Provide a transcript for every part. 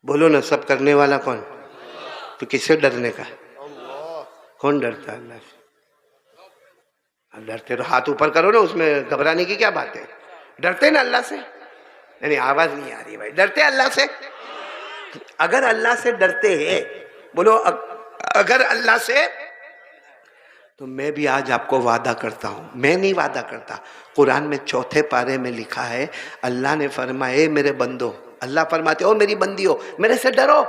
बोलो ना, सब करने वाला कौन? तो किससे डरने का? कौन डरता है अल्लाह से? डरते तो हाथ ऊपर करो ना, उसमें घबराने की क्या बात है? डरते ना अल्लाह से? नहीं, आवाज नहीं आ रही भाई। डरते अल्लाह से? अगर अल्लाह से डरते हैं, बोलो अगर अल्लाह से, तो मैं भी आज आपको वादा करता हूं, मैं नहीं वादा करता, कुरान में 4 पारे में लिखा है, अल्लाह ने फरमाए मेरे बंदो, अल्लाह फरमाते हो मेरी बंदी हो, मेरे से डरो,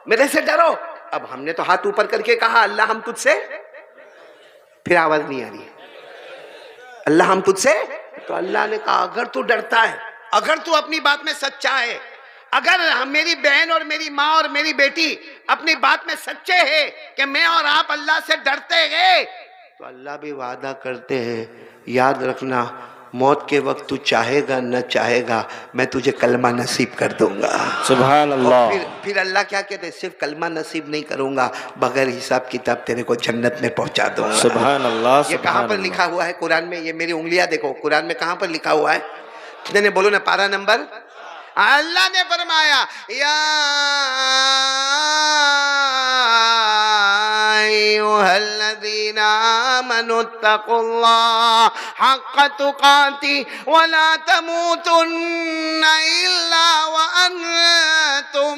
मेरे से डरो। अब हमने तो हाथ ऊपर करके कहा अल्लाह हम तुझसे, फिर आवाज नहीं आ रही है, अल्लाह हम तुझसे। तो अल्लाह ने कहा अगर तू डरता है, अगर तू अपनी बात में सच्चा है, अगर मेरी बहन और मेरी माँ और मेरी बेटी अपनी बात में सच्चे हैं कि मैं और आप अल्लाह से डरते हैं, तो अल्लाह भी वादा करते हैं, याद रखना मौत के वक्त तू चाहेगा न चाहेगा मैं तुझे कलमा नसीब कर दूंगा। सुभान अल्लाह। और फिर अल्लाह क्या कहते हैं, सिर्फ कलमा नसीब नहीं करूंगा, बगैर हिसाब किताब तेरे को जन्नत में पहुंचा दूंगा। सुभान अल्लाह। ये कहां पर लिखा हुआ है कुरान में? ये मेरी उंगलियां देखो, कुरान में कहां पर लिखा हुआ है? नहीं बोलो ना, पारा नंबर। अल्लाह ने फरमाया या अय्युहल्लज़ीना आमनुत्तकुल्लाह हक़्क़ तुक़ातिह वला तमूतुन्ना इल्ला व अंतुम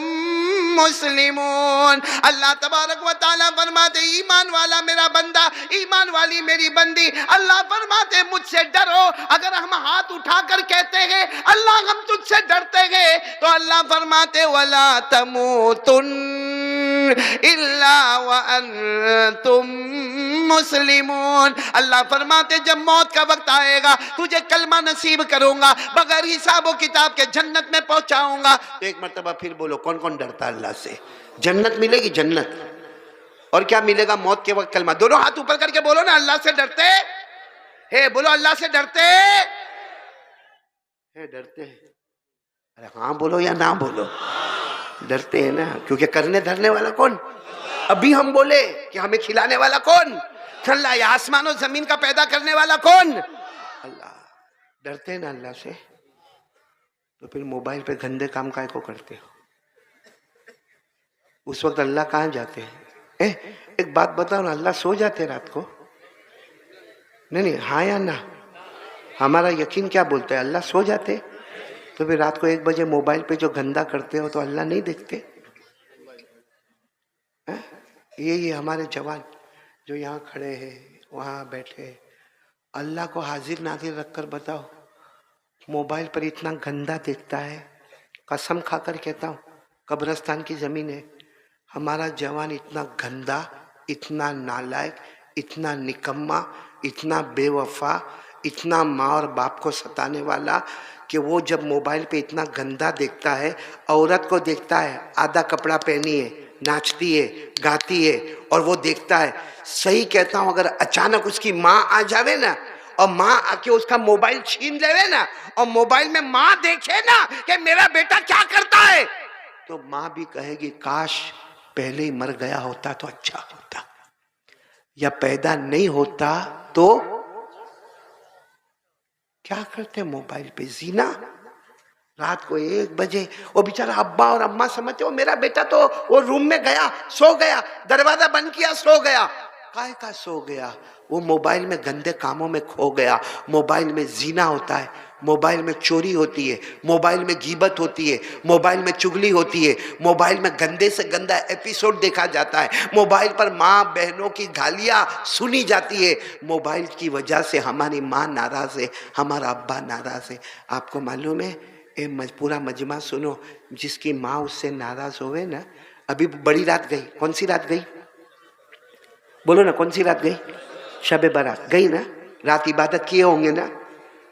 मुस्लिमून। अल्लाह तबारक व तआला फरमाते ईमान वाला मेरा बंदा, ईमान वाली मेरी बंदी, अल्लाह फरमाते मुझसे डरो। अगर हम हाथ उठाकर कहते हैं अल्लाह हम तुझसे डरते हैं, तो अल्लाह फरमाते वला तमूतुन इल्ला व अंतुम मुस्लिमून। अल्लाह फरमाते जब मौत का वक्त आएगा तुझे कलमा नसीब करूंगा, बगैर हिसाब किताब के जन्नत में पहुंचाऊंगा। तो एक मर्तबा फिर बोलो कौन कौन डरता है अल्लाह से? जन्नत मिलेगी, जन्नत। और क्या मिलेगा? मौत के वक्त कलमा। दोनों हाथ ऊपर करके बोलो ना, अल्लाह से डरते है, बोलो अल्लाह से डरते है, डरते हैं। अरे हाँ बोलो या ना बोलो, डरते हैं ना, क्योंकि करने धरने वाला कौन? अभी हम बोले कि हमें खिलाने वाला कौन? अल्लाह। या आसमान और जमीन का पैदा करने वाला कौन? अल्लाह। डरते हैं ना अल्लाह से, तो फिर मोबाइल पे गंदे काम काय को करते हो? उस वक्त अल्लाह कहाँ जाते हैं? एक बात बताओ ना, अल्लाह सो जाते रात को? नहीं, हाँ या ना? हमारा यकीन क्या बोलता है? अल्लाह सो जाते? तो फिर रात को 1 बजे मोबाइल पे जो गंदा करते हो तो अल्लाह नहीं देखते? ये हमारे जवान जो यहाँ खड़े हैं, वहाँ बैठे, अल्लाह को हाजिर नाजिर रखकर बताओ, मोबाइल पर इतना गंदा देखता है। कसम खाकर कहता हूँ, कब्रिस्तान की जमीन है, हमारा जवान इतना गंदा, इतना नालायक, इतना निकम्मा, इतना बेवफा, इतना माँ और बाप को सताने वाला कि वो जब मोबाइल पे इतना गंदा देखता है, औरत को देखता है आधा कपड़ा पहनी है, नाचती है, गाती है, और वो देखता है। सही कहता हूँ, अगर अचानक उसकी माँ आ जावे ना और माँ आके उसका मोबाइल छीन लेवे ना, और मोबाइल में माँ देखे ना कि मेरा बेटा क्या करता है, तो माँ भी कहेगी काश पहले ही मर गया होता तो अच्छा होता, या पैदा नहीं होता तो। क्या करते मोबाइल पे? जीना। रात को 1 बजे वो बेचारा अब्बा और अम्मा समझते हो मेरा बेटा तो वो रूम में गया, सो गया, दरवाजा बंद किया, सो गया। काहे का सो गया? वो मोबाइल में गंदे कामों में खो गया। मोबाइल में जीना होता है, मोबाइल में चोरी होती है, मोबाइल में गीबत होती है, मोबाइल में चुगली होती है, मोबाइल में गंदे से गंदा एपिसोड देखा जाता है, मोबाइल पर माँ बहनों की गालियाँ सुनी जाती है। मोबाइल की वजह से हमारी माँ नाराज है, हमारा अब्बा नाराज है। आपको मालूम है, पूरा मजमा सुनो, जिसकी माँ उससे नाराज होवे ना, अभी बड़ी रात गई, कौन सी रात गई? बोलो ना, कौन सी रात गई? शबे बारात गई ना, रात इबादत किए होंगे ना?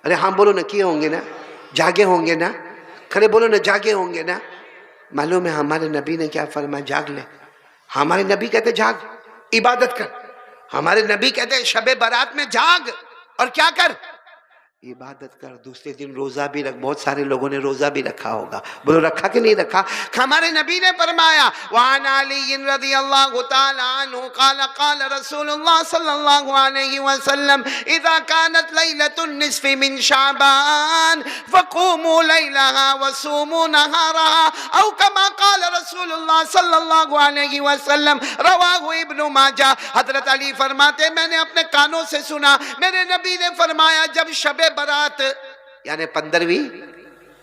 अरे हाँ बोलो ना, किए होंगे ना? जागे होंगे ना? खरे बोलो ना, जागे होंगे ना? मालूम है हमारे नबी ने क्या फरमाया? जाग ले। हमारे नबी कहते जाग, इबादत कर। हमारे नबी कहते शबे बारात में जाग और क्या कर? इबादत कर। दूसरे दिन रोजा भी रख। बहुत सारे लोगों ने रोजा भी रखा होगा, बोलो रखा कि नहीं रखा? हमारे नबी ने फरमाया वान अली रज़ियल्लाहु तआला अन्हु क़ाल क़ाल रसूलुल्लाह सल्लल्लाहु अलैहि वसल्लम इज़ा कानत लैलतुन निस्फ़ि मिन शाबान फ़क़ूमू लैलहा वसूमू नहारहा औ कमा क़ाल रसूल रसूलुल्लाह सल्लल्लाहु अलैहि वसल्लम, रवाहु इब्नु माजा। हजरत अली फरमाते मैंने अपने कानों से सुना, मेरे नबी ने फरमाया जब शबे बारात यानी 15वीं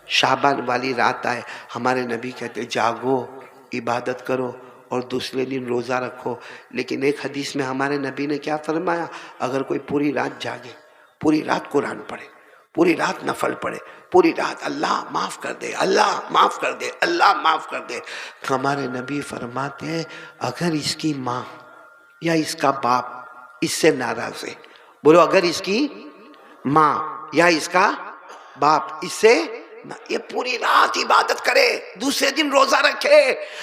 शाबान वाली रात आए, हमारे नबी कहते जागो, इबादत करो और दूसरे दिन रोज़ा रखो। लेकिन एक हदीस में हमारे नबी ने क्या फरमाया, अगर कोई पूरी रात जागे, पूरी रात कुरान पढ़े, पूरी रात नफल पढ़े, पूरी रात अल्लाह माफ़ कर दे, अल्लाह माफ़ कर दे, अल्लाह माफ़ कर दे, हमारे नबी फरमाते हैं अगर इसकी माँ या इसका बाप इससे नाराज़ है, बोलो अगर इसकी माँ या इसका बाप इससे ना, ये पूरी रात इबादत करे, दूसरे दिन रोजा रखे।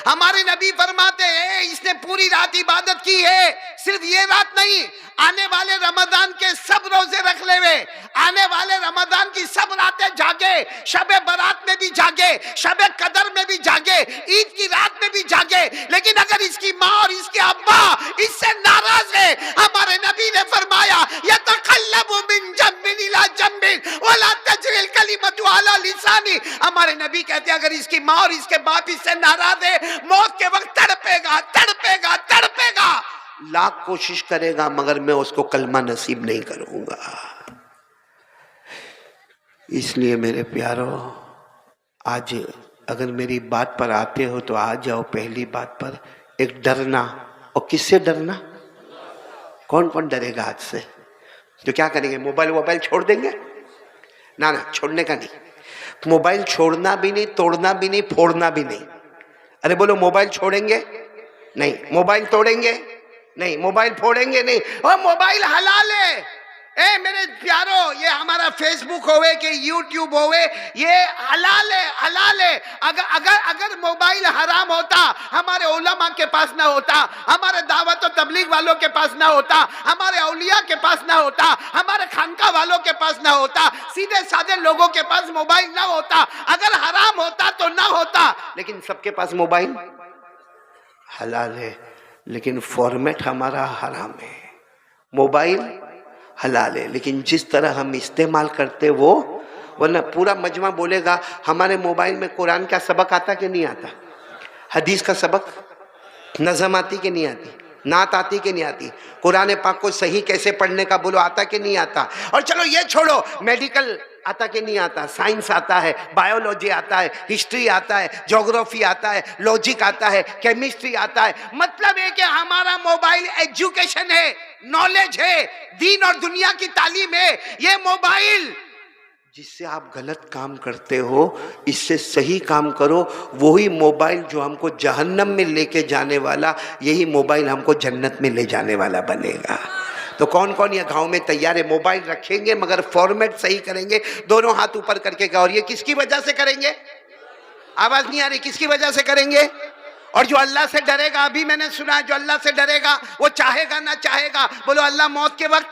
हमारे नबी फरमाते हैं इसने पूरी रात इबादत की है, सिर्फ ये रात नहीं, आने वाले रमजान के सब रोजे रख ले वे, आने वाले रमजान की सब रातें जागे, शबे बारात में भी जागे, शबे कदर में भी जागे, ईद की रात में भी जागे। लेकिन अगर इसकी माँ और इसके अब्बा इससे नाराज है, हमारे नबी ने फरमाया यतकल्लबु मिन जम्बिन इला जम्बिन वला तजरिल कलिमतु अला लिसानी। हमारे नबी कहते हैं अगर इसकी माँ और इसके बाप इससे नाराज है, मौत के वक्त तड़पेगा तड़पेगा तड़पेगा, लाख कोशिश करेगा मगर मैं उसको कलमा नसीब नहीं करूंगा। इसलिए मेरे प्यारो, आज अगर मेरी बात पर आते हो तो आ जाओ पहली बात पर, एक डरना। और किससे डरना? कौन कौन डरेगा आज से? तो क्या करेंगे, मोबाइल छोड़ देंगे? ना ना, छोड़ने का नहीं, मोबाइल छोड़ना भी नहीं, तोड़ना भी नहीं, फोड़ना भी नहीं। अरे बोलो मोबाइल छोड़ेंगे नहीं, मोबाइल तोड़ेंगे नहीं, मोबाइल फोड़ेंगे नहीं। और मोबाइल हलाल है। ए मेरे प्यारो, ये हमारा फेसबुक होवे कि यूट्यूब होवे, ये हलाल है, हलाल है। अगर मोबाइल हराम होता, हमारे उलमा के पास ना होता, हमारे दावत और तबलीग वालों के पास ना होता, हमारे औलिया के पास ना होता, हमारे खानका वालों के पास ना होता, सीधे साधे लोगों के पास मोबाइल ना होता। अगर हराम होता तो ना होता, लेकिन सबके पास मोबाइल हलाल है, लेकिन फॉर्मेट हमारा हराम है। मोबाइल हलाल है, लेकिन जिस तरह हम इस्तेमाल करते वो, वरना पूरा मजमा बोलेगा हमारे मोबाइल में कुरान का सबक आता कि नहीं आता, हदीस का सबक, नज़म आती कि नहीं आती, नात आती कि नहीं आती, कुरान पाक को सही कैसे पढ़ने का बोलो आता कि नहीं आता। और चलो ये छोड़ो, मेडिकल आता कि नहीं आता, साइंस आता है, बायोलॉजी आता है, हिस्ट्री आता है, ज्योग्राफी आता है, लॉजिक आता है, केमिस्ट्री आता है। मतलब है कि हमारा मोबाइल एजुकेशन है, नॉलेज है, दीन और दुनिया की तालीम है। ये मोबाइल जिससे आप गलत काम करते हो, इससे सही काम करो। वही मोबाइल जो हमको जहन्नम में लेके जाने वाला, यही मोबाइल हमको जन्नत में ले जाने वाला बनेगा। तो कौन कौन ये गांव में तैयार है, मोबाइल रखेंगे मगर फॉर्मेट सही करेंगे, दोनों हाथ ऊपर करके कहो। और ये किसकी वजह से करेंगे? आवाज नहीं आ रही, किसकी वजह से करेंगे? और जो अल्लाह से डरेगा, अभी मैंने सुना, जो अल्लाह से डरेगा वो चाहेगा ना चाहेगा, बोलो अल्लाह मौत के वक्त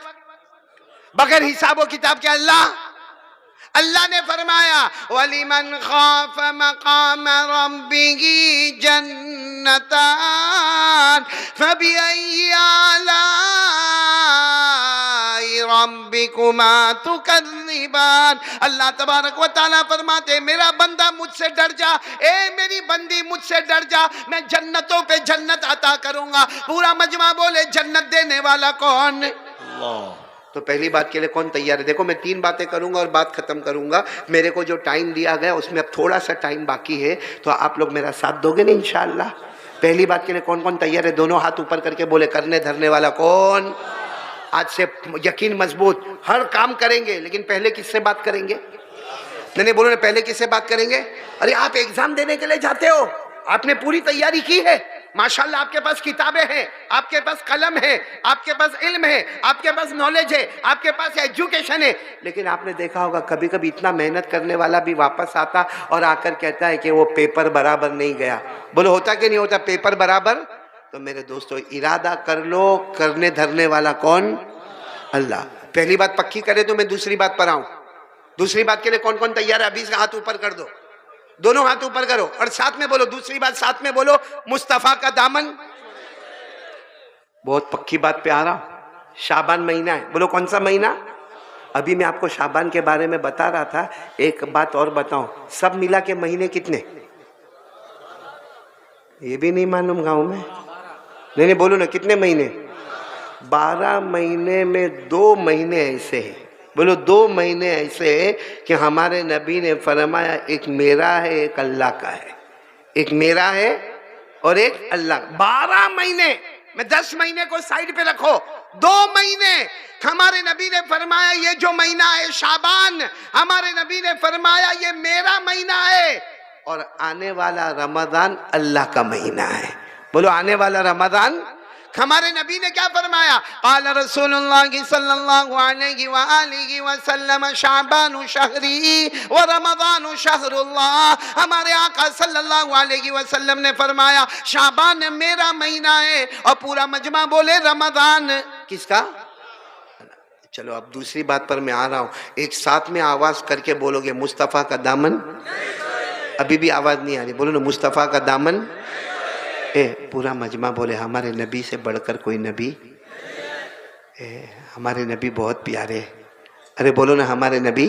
बगैर हिसाब व किताब के, अल्लाह ने फरमाया वलिमन खाफ मकाम रब्बिही जन्नतान फबिअय्यि आलाई रब्बिकुमा तुकज़्ज़िबान। अल्लाह तबारक व तआला फरमाते मेरा बंदा मुझसे डर जा, ए मेरी बंदी मुझसे डर जा, मैं जन्नतों पे जन्नत अता करूंगा। पूरा मजमा बोले जन्नत देने वाला कौन? अल्लाह। तो पहली बात के लिए कौन तैयार है? देखो मैं 3 बातें करूंगा और बात खत्म करूंगा। मेरे को जो टाइम दिया गया उसमें अब थोड़ा सा टाइम बाकी है, तो आप लोग मेरा साथ दोगे ना इंशाअल्लाह। पहली बात के लिए कौन कौन तैयार है? दोनों हाथ ऊपर करके बोले करने धरने वाला कौन? आज से यकीन मजबूत, हर काम करेंगे, लेकिन पहले किससे बात करेंगे? नहीं बोलो ना, पहले किससे बात करेंगे? अरे आप एग्जाम देने के लिए जाते हो, आपने पूरी तैयारी की है, माशाल्लाह आपके पास किताबें हैं, आपके पास कलम है, आपके पास इल्म है, आपके पास नॉलेज है, आपके पास एजुकेशन है। लेकिन आपने देखा होगा कभी कभी इतना मेहनत करने वाला भी वापस आता और आकर कहता है कि वो पेपर बराबर नहीं गया। बोलो होता कि नहीं होता पेपर बराबर? तो मेरे दोस्तों इरादा कर लो, करने धरने वाला कौन? अल्लाह। पहली बात पक्की करे तो मैं दूसरी बात पर आऊं। दूसरी बात के लिए कौन कौन तैयार है? अभी से हाथ ऊपर कर दो, दोनों हाथ ऊपर करो और साथ में बोलो, दूसरी बात साथ में बोलो, मुस्तफा का दामन। बहुत पक्की बात पे आ रहा हूं। शाबान महीना है, बोलो कौन सा महीना? अभी मैं आपको शाबान के बारे में बता रहा था। एक बात और बताऊं, सब मिला के महीने कितने? ये भी नहीं मालूम गांव में? नहीं बोलो ना, कितने महीने? 12 महीने में 2 महीने ऐसे हैं, बोलो 2 महीने ऐसे हैं कि हमारे नबी ने फरमाया एक मेरा है, एक अल्लाह का है। एक मेरा है और एक अल्लाह। 12 महीने में 10 महीने को साइड पे रखो, 2 महीने हमारे नबी ने फरमाया ये जो महीना है शाबान, हमारे नबी ने फरमाया ये मेरा महीना है, और आने वाला रमजान अल्लाह का महीना है। बोलो आने वाला रमजान। हमारे नबी ने क्या फरमाया? क़ाल रसूलुल्लाह सल्लल्लाहु अलैहि वसल्लम शाबानु शहरी व रमज़ानु शहरुल्लाह। हमारे आका सल्लल्लाहु अलैहि वसल्लम ने फरमाया शाबान मेरा महीना है, और पूरा मजमा बोले रमज़ान किसका? चलो अब दूसरी बात पर मैं आ रहा हूं, एक साथ में आवाज करके बोलोगे मुस्तफा का दामन। अभी भी आवाज नहीं आ रही, बोलो ना मुस्तफा का दामन। पूरा मजमा बोले हमारे नबी से बढ़कर कोई नबी। हमारे नबी बहुत प्यारे। अरे बोलो ना हमारे नबी।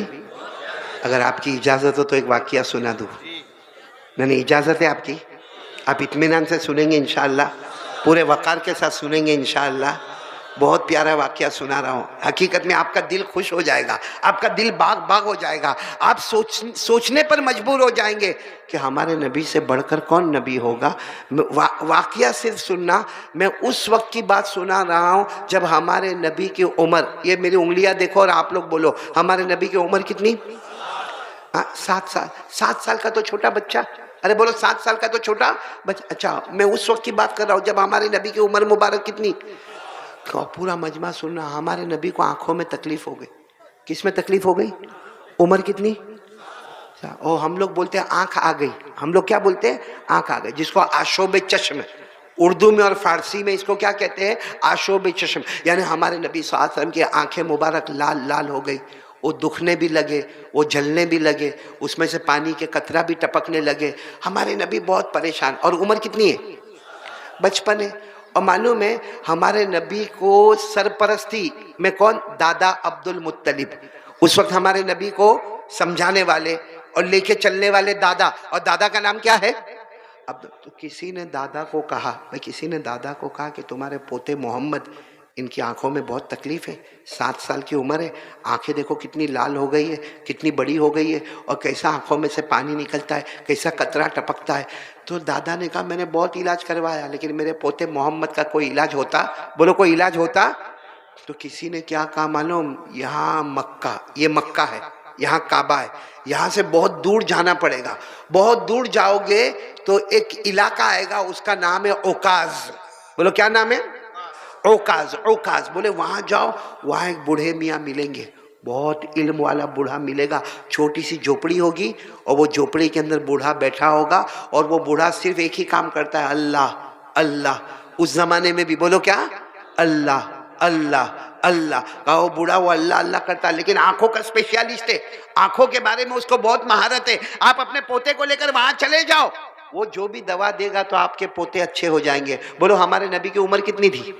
अगर आपकी इजाजत हो तो एक वाकया सुना दूं। नहीं इजाजत है आपकी? आप इत्मीनान से सुनेंगे इंशाअल्लाह, पूरे वकार के साथ सुनेंगे इंशाअल्लाह। बहुत प्यारा वाकया सुना रहा हूँ, हकीकत में आपका दिल खुश हो जाएगा, आपका दिल बाग बाग हो जाएगा। आप सोचने पर मजबूर हो जाएंगे कि हमारे नबी से बढ़कर कौन नबी होगा। वाकया सिर्फ सुनना, मैं उस वक्त की बात सुना रहा हूँ जब हमारे नबी की उम्र, ये मेरी उंगलियां देखो और आप लोग बोलो हमारे नबी की उम्र कितनी? 7 साल। 7 साल का तो छोटा बच्चा। अरे बोलो 7 साल का तो छोटा बच्चा। अच्छा मैं उस वक्त की बात कर रहा हूँ जब हमारे नबी की उम्र मुबारक कितनी। पूरा मजमा सुनना, हमारे नबी को आंखों में तकलीफ हो गई। किस में तकलीफ हो गई? उम्र कितनी? और हम लोग बोलते हैं आंख आ गई। हम लोग क्या बोलते हैं? आंख आ गई, जिसको आशोब चश्म, उर्दू में और फारसी में इसको क्या कहते हैं? आशोब चश्म। यानी हमारे नबी सल्लल्लाहु अलैहि वसल्लम की आंखें मुबारक लाल लाल हो गई, वो दुखने भी लगे, वो जलने भी लगे, उसमें से पानी के कतरा भी टपकने लगे। हमारे नबी बहुत परेशान। और उम्र कितनी है? बचपन है। और मालूम है हमारे नबी को सरपरस्ती में कौन? दादा अब्दुल मुत्तलिब। उस वक्त हमारे नबी को समझाने वाले और लेके चलने वाले दादा, और दादा का नाम क्या है? अब तो किसी ने दादा को कहा, भाई किसी ने दादा को कहा कि तुम्हारे पोते मोहम्मद, इनकी आंखों में बहुत तकलीफ है, 7 साल की उम्र है, आंखें देखो कितनी लाल हो गई है, कितनी बड़ी हो गई है, और कैसा आंखों में से पानी निकलता है, कैसा कतरा टपकता है। तो दादा ने कहा मैंने बहुत इलाज करवाया, लेकिन मेरे पोते मोहम्मद का कोई इलाज होता? बोलो कोई इलाज होता? तो किसी ने क्या कहा मालूम? यहाँ मक्का, ये मक्का है, यहाँ काबा है, यहाँ से बहुत दूर जाना पड़ेगा। बहुत दूर जाओगे तो एक इलाका आएगा, उसका नाम है ओकाज। बोलो क्या नाम है? ओकाज। ओकाज बोले वहां जाओ, वहां एक बूढ़े मियाँ मिलेंगे, बहुत इल्म वाला बूढ़ा मिलेगा। छोटी सी झोपड़ी होगी और वो झोपड़ी के अंदर बूढ़ा बैठा होगा, और वो बूढ़ा सिर्फ एक ही काम करता है, अल्लाह अल्लाह। उस जमाने में भी बोलो क्या? अल्लाह अल्लाह अल्लाह का वो बूढ़ा, वो अल्लाह अल्लाह करता है, लेकिन आंखों का स्पेशलिस्ट है, आंखों के बारे में उसको बहुत महारत है। आप अपने पोते को लेकर वहां चले जाओ, वो जो भी दवा देगा तो आपके पोते अच्छे हो जाएंगे। बोलो हमारे नबी की उम्र कितनी थी?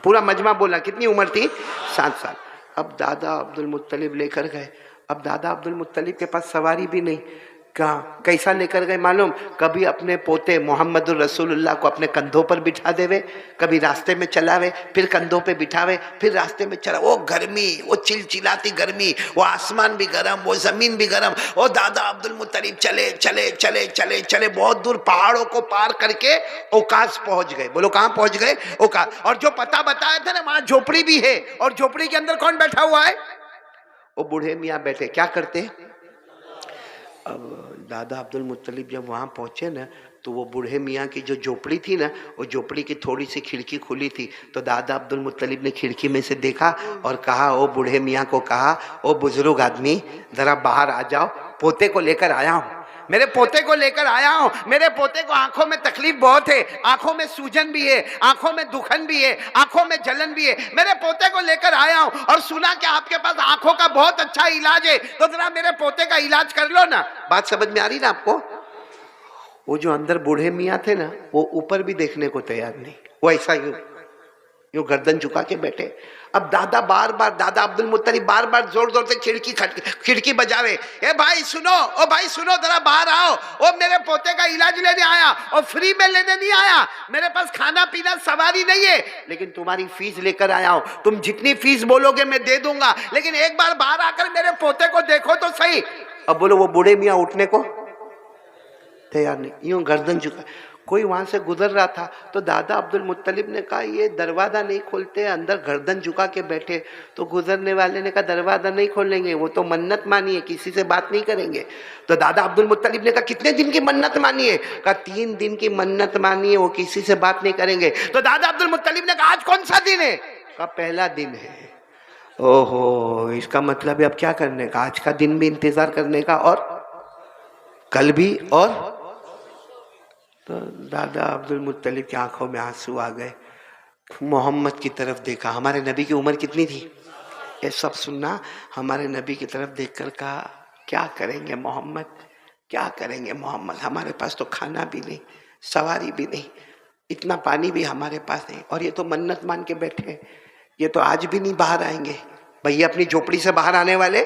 पूरा मजमा बोला कितनी उम्र थी? 7 साल। अब दादा अब्दुल मुत्तलिब लेकर गए। अब दादा अब्दुल मुत्तलिब के पास सवारी भी नहीं। कहाँ कैसा लेकर गए मालूम? कभी अपने पोते मोहम्मदुर रसूलुल्लाह को अपने कंधों पर बिठा देवे, कभी रास्ते में चलावे, फिर कंधों पे बिठावे, फिर रास्ते में चला। वो गर्मी, वो चिलचिलाती गर्मी, वो आसमान भी गर्म, वो जमीन भी गर्म। वो दादा अब्दुल मुत्तलिब चले चले चले चले चले बहुत दूर, पहाड़ों को पार करके ओकाज पहुंच गए। बोलो कहाँ पहुंच गए? ओकाज। और जो पता बताया था ना, वहां झोपड़ी भी है, और झोपड़ी के अंदर कौन बैठा हुआ है? वो बूढ़े मियाँ बैठे। क्या करते? अब दादा अब्दुल मुत्तलिब जब वहाँ पहुँचे ना, तो वो बूढ़े मियाँ की जो झोपड़ी थी ना, वो झोपड़ी की थोड़ी सी खिड़की खुली थी। तो दादा अब्दुल मुत्तलिब ने खिड़की में से देखा और कहा, ओ बूढ़े मियाँ को कहा, ओ बुजुर्ग आदमी ज़रा बाहर आ जाओ, पोते को लेकर आया हूँ, मेरे पोते को लेकर आया हूँ। मेरे पोते को आंखों में तकलीफ बहुत है, आंखों में सूजन भी है, आंखों में दुखन भी है, आंखों में जलन भी है। मेरे पोते को लेकर आया हूँ और सुना कि आपके पास आंखों का बहुत अच्छा इलाज है, तो जरा मेरे पोते का इलाज कर लो ना। बात समझ में आ रही ना आपको? वो जो अंदर बूढ़े मियाँ थे ना, वो ऊपर भी देखने को तैयार नहीं, वो ऐसा ही यूं गर्दन झुका के बैठे। अब दादा बार बार, दादा अब्दुल मुत्तलिब बार बार जोर जोर से खिड़की बजावे, ए भाई सुनो, ओ भाई सुनो, जरा बाहर आओ, ओ मेरे पोते का इलाज लेने आया, और फ्री में लेने नहीं आया, मेरे पास खाना पीना सवारी नहीं है, लेकिन तुम्हारी फीस लेकर आया हूं, तुम जितनी फीस बोलोगे मैं दे दूंगा, लेकिन एक बार बाहर आकर मेरे पोते को देखो तो सही। अब बोलो वो बूढ़े मियाँ उठने को तैयार नहीं, यूं गर्दन झुका। कोई वहां से गुजर रहा था तो दादा अब्दुल मुत्तलिब ने कहा ये दरवाजा नहीं खोलते, अंदर गर्दन झुका के बैठे। तो गुजरने वाले ने कहा दरवाजा नहीं खोलेंगे, वो तो मन्नत मानी है, किसी से बात नहीं करेंगे। तो दादा अब्दुल मुत्तलिब ने कहा कितने दिन की मन्नत मानी है? कहा 3 दिन की मन्नत मानी है, वो किसी से बात नहीं करेंगे। तो दादा अब्दुल मुत्तलिब ने कहा आज कौन सा दिन है? कहा पहला दिन है। ओहो, इसका मतलब है अब क्या करने का? आज का दिन भी इंतजार करने का और कल भी। और तो दादा अब्दुल मुत्तलिब की आंखों में आंसू आ गए, मोहम्मद की तरफ देखा। हमारे नबी की उम्र कितनी थी? ये सब सुनना। हमारे नबी की तरफ देखकर कहा क्या करेंगे मोहम्मद, क्या करेंगे मोहम्मद, हमारे पास तो खाना भी नहीं, सवारी भी नहीं, इतना पानी भी हमारे पास नहीं, और ये तो मन्नत मान के बैठे, ये तो आज भी नहीं बाहर आएंगे। भैया अपनी झोपड़ी से बाहर आने वाले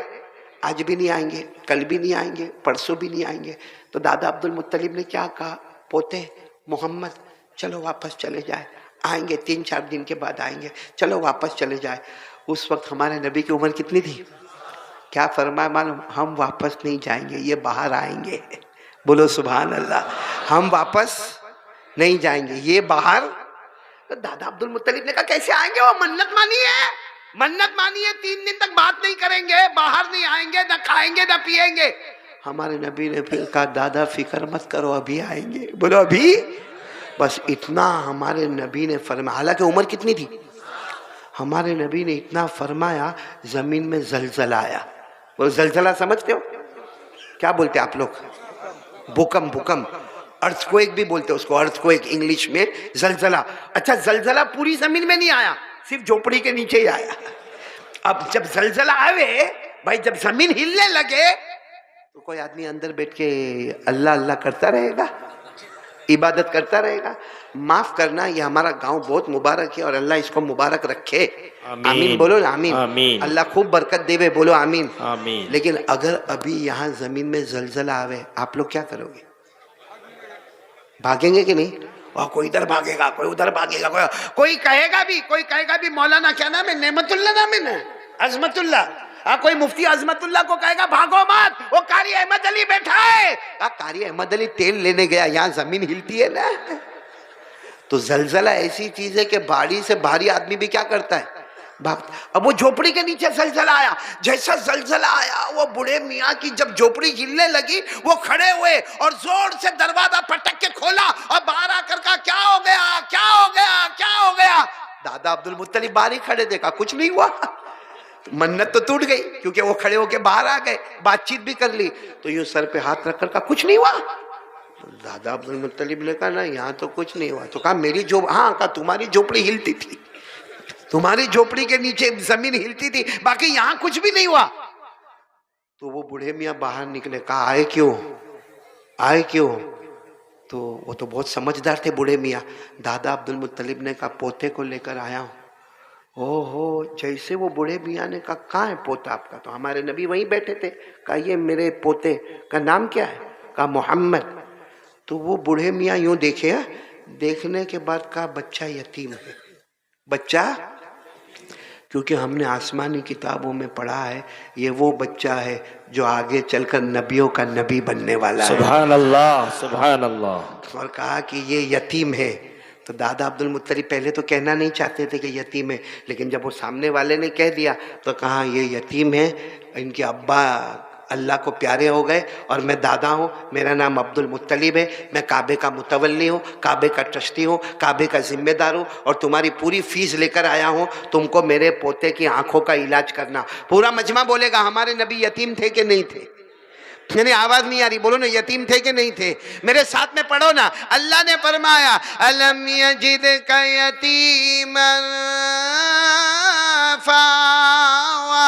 आज भी नहीं आएंगे, कल भी नहीं आएंगे, परसों भी नहीं आएंगे। तो दादा अब्दुल मुत्तलिब ने क्या कहा, पोते मोहम्मद चलो वापस चले जाए, आएंगे 3-4 दिन के बाद आएंगे, चलो वापस चले जाए। उस वक्त हमारे नबी की उम्र कितनी थी? क्या फरमाया मालूम? हम वापस नहीं जाएंगे, ये बाहर आएंगे। बोलो सुभान अल्लाह। हम वापस नहीं जाएंगे, ये बाहर। तो दादा अब्दुल मुत्तलिब ने कहा कैसे आएंगे, वो मन्नत मानी है, मन्नत मानी है, 3 दिन तक बात नहीं करेंगे, बाहर नहीं आएंगे, ना खाएंगे ना पिएंगे। हमारे नबी ने फिर कहा दादा फिक्र मत करो, अभी आएंगे। बोलो अभी। बस इतना हमारे नबी ने फरमाया। हालांकि उम्र कितनी थी? हमारे नबी ने इतना फरमाया, जमीन में जलजला आया। वो जलजला समझते हो? क्या बोलते आप लोग? भूकंप, भूकंप, अर्थक्वेक भी बोलते हैं उसको, अर्थक्वेक इंग्लिश में जलजला। अच्छा, जलजला पूरी जमीन में नहीं आया, सिर्फ झोपड़ी के नीचे ही आया। अब जब जलजला आवे भाई, जब जमीन हिलने लगे तो कोई आदमी अंदर बैठ के अल्लाह अल्लाह करता रहेगा, इबादत करता रहेगा? माफ करना, ये हमारा गांव बहुत मुबारक है और अल्लाह इसको मुबारक रखे। आमीन बोलो ना, आमीन, आमीन। अल्लाह खूब बरकत देवे, बोलो आमीन, आमीन। लेकिन अगर अभी यहाँ जमीन में जलजला आवे, आप लोग क्या करोगे? भागेंगे कि नहीं? और कोई इधर भागेगा, कोई उधर भागेगा, कोई कहेगा भी मौलाना क्या नाम है, नेमतुल्ला नाम है ना, अजमतुल्ला, कोई मुफ्ती अजमतुल्ला को कहेगा भागो मत, वो कारी अहमद अली बैठा है। कारी अहमद अली तेल लेने गया, यहाँ जमीन हिलती है ना। तो जलजला ऐसी चीज है कि भारी से भारी आदमी भी क्या करता है, भागता। अब वो झोपड़ी के नीचे जलजला आया, जैसा जलजला आया वो बूढ़े मियाँ की जब झोपड़ी हिलने लगी, वो खड़े हुए और जोर से दरवाजा पटक के खोला और बाहर आकर कहा क्या हो गया, क्या हो गया, क्या हो गया? दादा अब्दुल मुत्तलिब बाहर ही खड़े, देखा कुछ नहीं हुआ। मन्नत तो टूट गई क्योंकि वो खड़े होके बाहर आ गए, बातचीत भी कर ली। तो यूं सर पे हाथ रखकर कहा कुछ नहीं हुआ। दादा अब्दुल मुत्तलिब ने कहा ना यहाँ तो कुछ नहीं हुआ। तो कहा मेरी हाँ, कहा तुम्हारी झोपड़ी हिलती थी, तुम्हारी झोपड़ी के नीचे जमीन हिलती थी, बाकी यहाँ कुछ भी नहीं हुआ। तो वो बूढ़े मियाँ बाहर निकले, कहा आए क्यों, आए क्यों? तो वो तो बहुत समझदार थे बूढ़े मियाँ। दादा अब्दुल मुत्तलिब ने कहा पोते को लेकर आया हूँ। ओहो, जैसे वो बूढ़े मियाँ ने कहा कहाँ है पोता आपका? तो हमारे नबी वहीं बैठे थे। कहा ये मेरे पोते का नाम क्या है? कहा मोहम्मद। तो वो बूढ़े मियाँ यूं देखे, देखने के बाद कहा बच्चा यतीम है। बच्चा, क्योंकि हमने आसमानी किताबों में पढ़ा है ये वो बच्चा है जो आगे चलकर नबियों का नबी बनने वाला है। सुभान अल्लाह, सुभान अल्लाह। और कहा कि ये यतीम है। तो दादा अब्दुल मुत्तलिब पहले तो कहना नहीं चाहते थे कि यतीम है, लेकिन जब वो सामने वाले ने कह दिया तो कहा ये यतीम है, इनके अब्बा अल्लाह को प्यारे हो गए और मैं दादा हूँ, मेरा नाम अब्दुल मुत्तलिब है, मैं काबे का मुतवल्ली हूँ, काबे का ट्रस्टी हूँ, काबे का जिम्मेदार हूँ और तुम्हारी पूरी फीस लेकर आया हूँ, तुमको मेरे पोते की आंखों का इलाज करना। पूरा मजमा बोलेगा हमारे नबी यतीम थे कि नहीं थे? यानी आवाज नहीं आ रही, बोलो ना यतीम थे कि नहीं थे? मेरे साथ में पढ़ो ना। अल्लाह ने फरमाया अलम यजिदका यतीमन फावा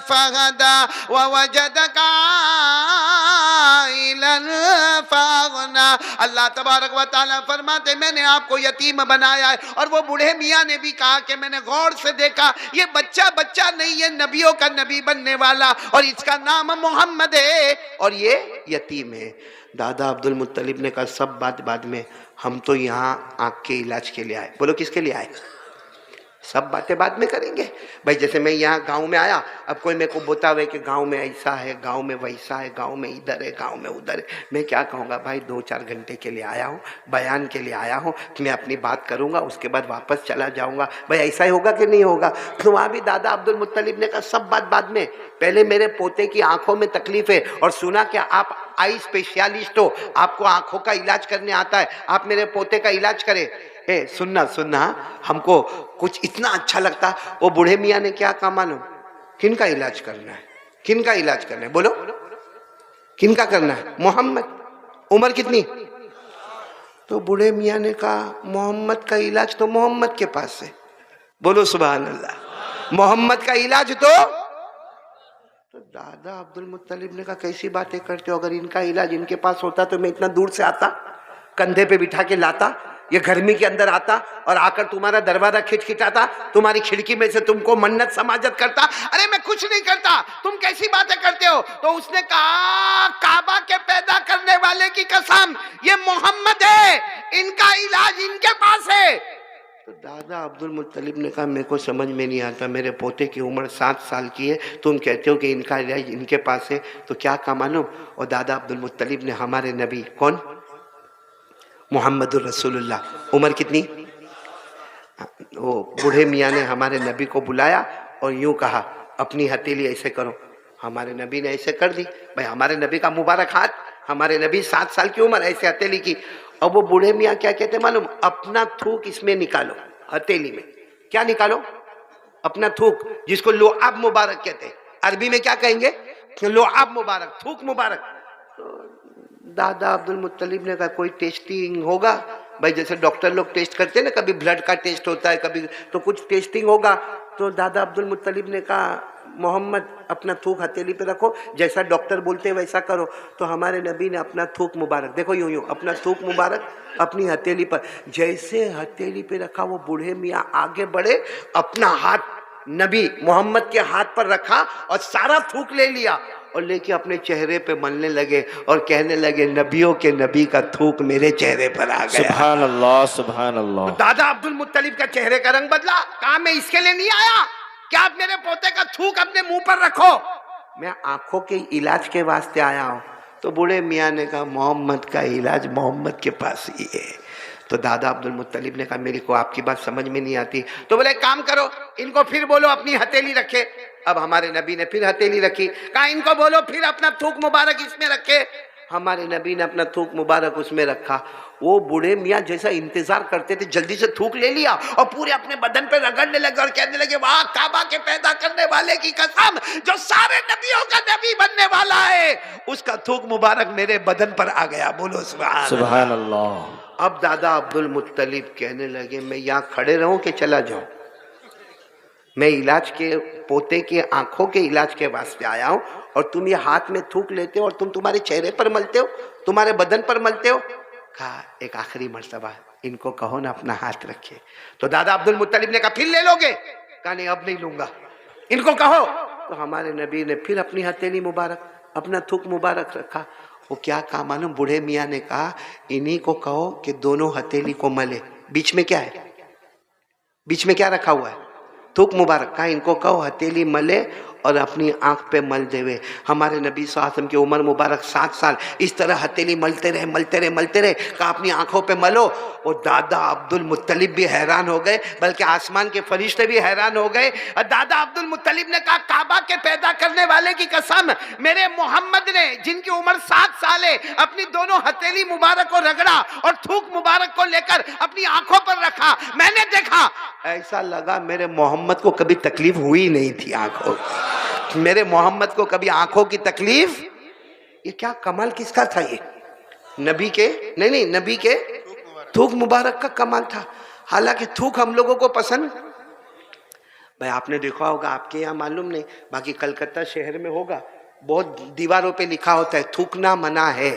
फहदा ववजदका आइलन फगना अल्लाह तबारक व तआला फरमाते मैंने आपको यतीम बनाया है। और वो बूढ़े मियाँ ने भी कहा कि मैंने गौर से देखा ये बच्चा बच्चा नहीं, ये नबियों का नबी बनने वाला, और इसका नाम मोहम्मद है और ये यतीम है। दादा अब्दुल मुत्तलिब ने कहा सब बात बाद में, हम तो यहाँ आँख के इलाज के लिए आए। बोलो किसके लिए आए? सब बातें बाद में करेंगे भाई। जैसे मैं यहाँ गांव में आया, अब कोई मेरे को बतावे कि गांव में ऐसा है, गांव में वैसा है, गांव में इधर है, गांव में उधर है, मैं क्या कहूँगा भाई 2-4 घंटे के लिए आया हूँ, बयान के लिए आया हूँ, मैं अपनी बात करूँगा, उसके बाद वापस चला जाऊँगा। भाई ऐसा ही होगा कि नहीं होगा? तो वहाँ भी दादा अब्दुल मुत्तलिब ने कहा सब बात बाद में, पहले मेरे पोते की आंखों में तकलीफ है और सुना कि आप आई स्पेशलिस्ट हो, आपको आंखों का इलाज करने आता है, आप मेरे पोते का इलाज करें। सुनना सुनना, हमको कुछ इतना अच्छा लगता। वो बूढ़े मियाँ ने क्या कहा मालूम? किनका इलाज करना है? किनका इलाज करना है? बोलो किनका करना है? मोहम्मद। उम्र कितनी? तो बूढ़े मियाँ ने कहा मोहम्मद का इलाज तो मोहम्मद के पास है। बोलो सुभान अल्लाह। मोहम्मद का इलाज तो दादा अब्दुल मुत्तलिब ने कहा कैसी बातें करते हो? अगर इनका इलाज इनके पास होता तो मैं इतना दूर से आता, कंधे पे बिठा के लाता, ये गर्मी के अंदर आता और आकर तुम्हारा दरवाजा खिटखिटाता, तुम्हारी खिड़की में से तुमको मन्नत समाजत करता। अरे मैं कुछ नहीं करता, तुम कैसी बातें करते हो? तो उसने कहा काबा के पैदा करने वाले की कसम, ये मोहम्मद है, इनका इलाज इनके पास है। तो दादा अब्दुल मुत्तलिब ने कहा मेरे को समझ में नहीं आता, मेरे पोते की उम्र 7 साल की है, तुम कहते हो कि इनका इलाज इनके पास है, तो क्या कहा मालूम? और दादा अब्दुल मुत्तलिब ने हमारे नबी, कौन? मोहम्मदुर रसूलुल्लाह, उम्र कितनी? वो बूढ़े मियाँ ने हमारे नबी को बुलाया और यूं कहा अपनी हथेली ऐसे करो। हमारे नबी ने ऐसे कर दी। भाई हमारे नबी का मुबारक हाथ, हमारे नबी 7 साल की उम्र, ऐसे हथेली की। अब वो बूढ़े मियाँ क्या कहते मालूम? अपना थूक इसमें निकालो, हथेली में। क्या निकालो? अपना थूक, जिसको लोआब मुबारक कहते हैं। अरबी में क्या कहेंगे? लोआब मुबारक, थूक मुबारक। दादा अब्दुल मुत्तलिब ने कहा कोई टेस्टिंग होगा? भाई जैसे डॉक्टर लोग टेस्ट करते हैं ना, कभी ब्लड का टेस्ट होता है, कभी तो कुछ टेस्टिंग होगा। तो दादा अब्दुल मुत्तलिब ने कहा मोहम्मद अपना थूक हथेली पे रखो, जैसा डॉक्टर बोलते हैं वैसा करो। तो हमारे नबी ने अपना थूक मुबारक, देखो यूं यूं, अपना थूक मुबारक अपनी हथेली पर, जैसे हथेली पे रखा वो बूढ़े मियाँ आगे बढ़े, अपना हाथ नबी मोहम्मद के हाथ पर रखा और सारा थूक ले लिया और लेके अपने चेहरे पे मलने लगे और कहने लगे नबियों के नबी का थूक मेरे चेहरे पर आ गया। सुभान अल्लाह, सुभान अल्लाह। दादा अब्दुल मुत्तलिब का चेहरे का रंग बदला। कहा मैं इसके लिए नहीं आया क्या आप मेरे पोते का थूक अपने मुंह पर रखो, मैं आंखों के इलाज के वास्ते आया हूं। तो बूढ़े मियाँ ने कहा मोहम्मद का इलाज मोहम्मद के पास ही है। तो दादा अब्दुल मुत्तलिब ने कहा मेरे को आपकी बात समझ में नहीं आती। तो बोले काम करो, इनको फिर बोलो अपनी हथेली रखे। अब हमारे नबी ने फिर हथेली रखी। कहा इनको बोलो फिर अपना थूक मुबारक इसमें रखे। हमारे नबी ने अपना थूक मुबारक उसमें रखा। वो बूढ़े मियाँ जैसा इंतजार करते थे, जल्दी से थूक ले लिया और पूरे अपने बदन पे रगड़ने लगे और कहने लगे वाह काबा के पैदा करने वाले की कसम, जो सारे नबियों का नबी बनने वाला है, उसका थूक मुबारक मेरे बदन पर आ गया। बोलो सुभान अल्लाह। अब दादा अब्दुल मुत्तलिब कहने लगे मैं यहाँ खड़े रहूं कि चला जाऊं? मैं इलाज के पोते के आंखों के इलाज के वास्ते आया हूं और तुम ये हाथ में थूक लेते हो और तुम तुम्हारे चेहरे पर मलते हो, तुम्हारे बदन पर मलते हो। कहा एक आखिरी मर्तबा इनको कहो ना अपना हाथ रखे। तो दादा अब्दुल मुत्तलिब ने कहा फिर ले लोगे? कहा नहीं अब नहीं लूंगा, इनको कहो। तो हमारे नबी ने फिर अपनी हथेली मुबारक अपना थूक मुबारक रखा। वो क्या कहा मालूम? बूढ़े मियाँ ने कहा इन्हीं को कहो कि दोनों हथेली को मले। बीच में क्या है? बीच में क्या रखा हुआ है? थूक मुबारक। कहा इनको कहो हथेली मले और अपनी आंख पे मल देवे। हमारे नबी सल्लल्लाहु अलैहि वसल्लम की उम्र मुबारक 7 साल, इस तरह हथेली मलते रहे मलते रहे मलते रहे। कहा अपनी आंखों पे मलो। और दादा अब्दुल मुत्तलिब भी हैरान हो गए, बल्कि आसमान के फरिश्ते भी हैरान हो गए। और दादा अब्दुल मुत्तलिब ने कहा काबा के पैदा करने वाले की कसम, मेरे मोहम्मद ने जिनकी उम्र 7 साल है, अपनी दोनों हथेली मुबारक को रगड़ा और थूक मुबारक को लेकर अपनी आंखों पर रखा। मैंने देखा, ऐसा लगा मेरे मोहम्मद को कभी तकलीफ हुई नहीं थी आंखों की। मेरे मोहम्मद को कभी आंखों की तकलीफ। ये क्या कमाल किसका था? ये नबी के नहीं नबी के थूक मुबारक का कमाल था। हालांकि थूक हम लोगों को पसंद, भाई आपने देखा होगा, आपके यहाँ मालूम नहीं, बाकी कलकत्ता शहर में होगा, बहुत दीवारों पे लिखा होता है थूकना मना है।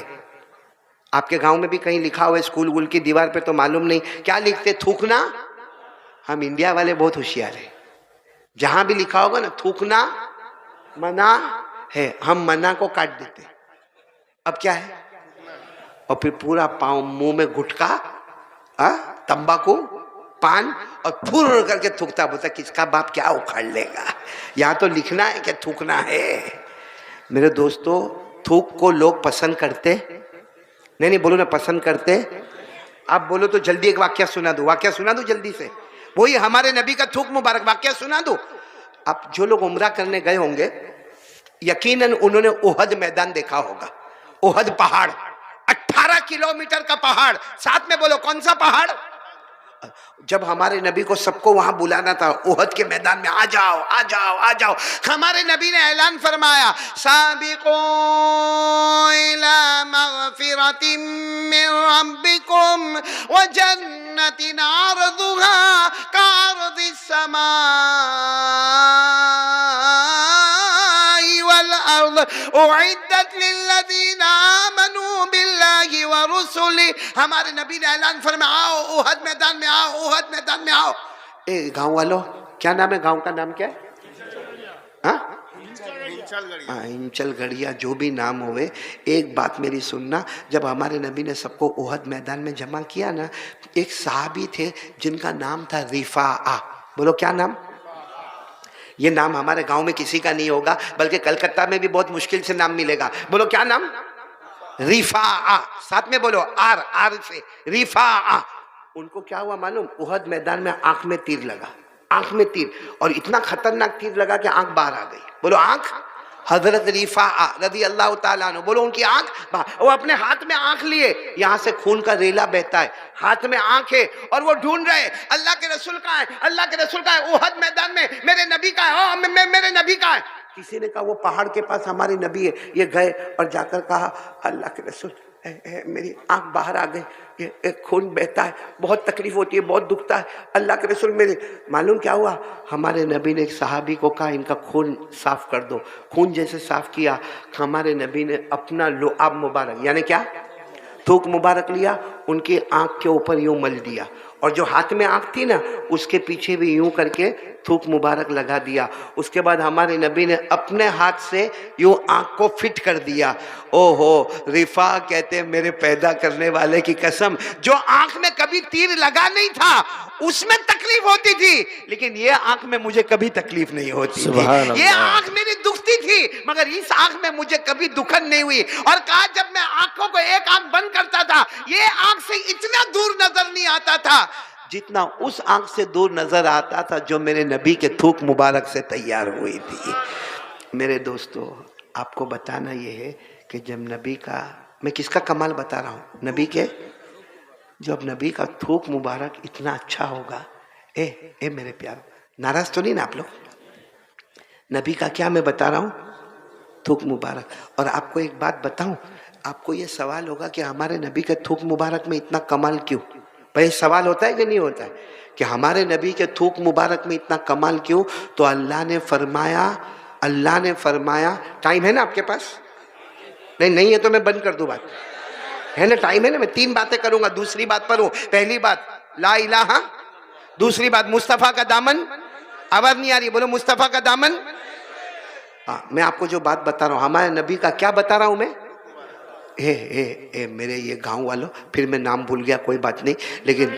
आपके गांव में भी कहीं लिखा हुआ है स्कूल वूल की दीवार पे तो मालूम नहीं, क्या लिखते? थूकना। हम इंडिया वाले बहुत होशियार हैं, जहां भी लिखा होगा ना थूकना मना है, हम मना को काट देते। अब क्या है? और फिर पूरा पाँव मुंह में गुटखा, तंबाकू, पान, और फुर करके थूकता, बोलता किसका बाप क्या उखाड़ लेगा। यहाँ तो लिखना है कि थूकना है। मेरे दोस्तों, थूक को लोग पसंद करते नहीं, बोलो ना पसंद करते। आप बोलो तो जल्दी एक वाक्य सुना दो, वाक्य सुना दो जल्दी से, वही हमारे नबी का थूक मुबारक वाक्य सुना दो। आप जो लोग उम्रा करने गए होंगे यकीनन उन्होंने ओहद मैदान देखा होगा। ओहद पहाड़, 18 किलोमीटर का पहाड़, साथ में बोलो कौन सा पहाड़। जब हमारे नबी को सबको वहां बुलाना था ओहद के मैदान में, आ जाओ आ जाओ आ जाओ, हमारे नबी ने ऐलान फरमाया, साबिकू इला मगफिरतिम मिन रब्बिकुम व जन्नतिन अर्दुहा कअर्दिस समाई वल अर्द उइद्दत लिल्लज़ीना आमनू बिल्लाहि व रुसुलिही। हमारे नबी ने ऐलान फरमाया, आओ ओहद मैदान में आओ, ओहद मैदान में आओ। ए गांव वालों, क्या नाम है? गांव का नाम क्या है? इंचल गढ़िया, जो भी नाम होवे, एक बात मेरी सुनना। जब हमारे नबी ने सबको ओहद मैदान में जमा किया ना, एक साहबी थे जिनका नाम था रिफा। बोलो क्या नाम? ये नाम हमारे गांव में किसी का नहीं होगा, बल्कि कलकत्ता में भी बहुत मुश्किल से नाम मिलेगा। बोलो क्या नाम? रिफा। साथ में बोलो आर, आर से रिफा। उनको क्या हुआ मालूम? ओहद मैदान में आंख में तीर लगा, आंख में तीर, और इतना खतरनाक तीर लगा कि आंख बाहर आ गई। बोलो आंख। हजरत रिफा रदी अल्लाह ताला अन्हु, बोलो उनकी आंख बाहर। वो अपने हाथ में आंख लिए, यहाँ से खून का रेला बहता है, हाथ में आंख है, और वो ढूंढ रहे अल्लाह के रसूल का है, अल्लाह के रसूल का है। ओहद मैदान में मेरे नबी का है, मेरे नबी का है। किसी ने कहा वो पहाड़ के पास हमारे नबी है। ये गए और जाकर कहा, अल्लाह के रसूल मेरी आंख बाहर आ गई, ये खून बहता है, बहुत तकलीफ होती है, बहुत दुखता है। अल्लाह के रसूल मेरे, मालूम क्या हुआ? हमारे नबी ने एक सहाबी को कहा इनका खून साफ कर दो। खून जैसे साफ किया, हमारे नबी ने अपना लुआब मुबारक, यानी क्या, थूक मुबारक लिया, उनकी आंख के ऊपर यूं मल दिया, और जो हाथ में आंख थी ना उसके पीछे भी यूं करके थूक मुबारक लगा दिया। उसके बाद हमारे नबी ने अपने हाथ से यूं आंख को फिट कर दिया। ओहो, रिफा कहते मेरे पैदा करने वाले की कसम, जो आंख में कभी तीर लगा नहीं था उसमें तकलीफ होती थी, लेकिन ये आंख में मुझे कभी तकलीफ नहीं होती थी। ये आंख मेरी दुखती थी, मगर इस आंख में मुझे कभी दुखन नहीं हुई। और कहा जब मैं आंखों को एक आंख बंद करता था, ये आंख से इतना दूर नजर नहीं आता था जितना उस आंख से दूर नजर आता था जो मेरे नबी के थूक मुबारक से तैयार हुई थी। मेरे दोस्तों, आपको बताना ये है कि जब नबी का, मैं किसका कमाल बता रहा हूँ? नबी के, जब नबी का थूक मुबारक इतना अच्छा होगा। ए मेरे प्यार, नाराज तो नहीं ना आप लोग? नबी का क्या मैं बता रहा हूँ? थूक मुबारक। और आपको एक बात बताऊं, आपको ये सवाल होगा कि हमारे नबी के थूक मुबारक में इतना कमाल क्यों? भाई सवाल होता है कि नहीं होता है कि हमारे नबी के थूक मुबारक में इतना कमाल क्यों? तो अल्लाह ने फरमाया, टाइम है ना आपके पास? नहीं है तो मैं बंद कर दूं बात, है ना? टाइम है ना? मैं 3 बातें करूंगा, दूसरी बात पर हूं। पहली बात ला इलाहा, दूसरी बात मुस्तफा का दामन। आवाज नहीं आ रही, बोलो मुस्तफा का दामन। मैं आपको जो बात बता रहा हूं, हमारे नबी का क्या बता रहा हूं मैं? मेरे ये गांव वालों, फिर मैं नाम भूल गया, कोई बात नहीं, लेकिन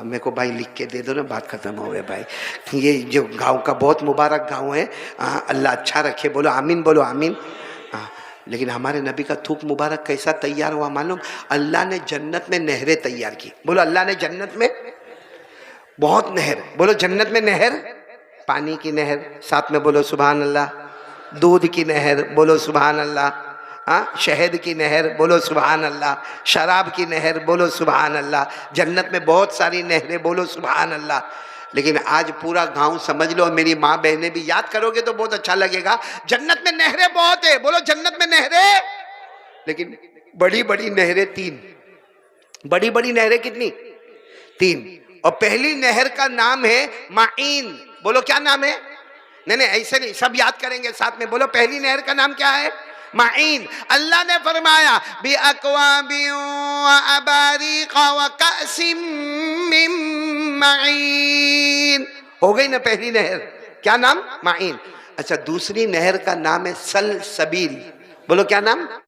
मेरे को भाई लिख के दे दो ना, बात खत्म हो गई भाई। ये जो गांव का बहुत मुबारक गांव है, अल्लाह अच्छा रखे, बोलो आमीन, बोलो आमीन। लेकिन हमारे नबी का थूक मुबारक कैसा तैयार हुआ मालूम? अल्लाह ने जन्नत में नहरें तैयार की। बोलो अल्लाह ने जन्नत में बहुत नहर, बोलो जन्नत में नहर, पानी की नहर, साथ में बोलो सुभान अल्लाह। दूध की नहर, बोलो सुभान अल्लाह। शहद की नहर, बोलो सुभान अल्लाह। शराब की नहर, बोलो सुभान अल्लाह। जन्नत में बहुत सारी नहरें, बोलो सुभान अल्लाह। लेकिन आज पूरा गांव समझ लो, मेरी माँ बहनें भी याद करोगे तो बहुत अच्छा लगेगा, जन्नत में नहरें बहुत है, बोलो जन्नत में नहरें, लेकिन बड़ी बड़ी नहरें 3। बड़ी बड़ी नहरें कितनी? 3। और पहली नहर का नाम है माइन। बोलो क्या नाम है? नहीं ऐसे नहीं, सब याद करेंगे साथ में, बोलो पहली नहर का नाम क्या है? माइन। अल्लाह ने फरमाया बी अकवाबी व अबारीका व कासिम मिन माइन। हो गई ना पहली नहर, क्या नाम? माइन। अच्छा, दूसरी नहर का नाम है सलसबील। बोलो क्या नाम?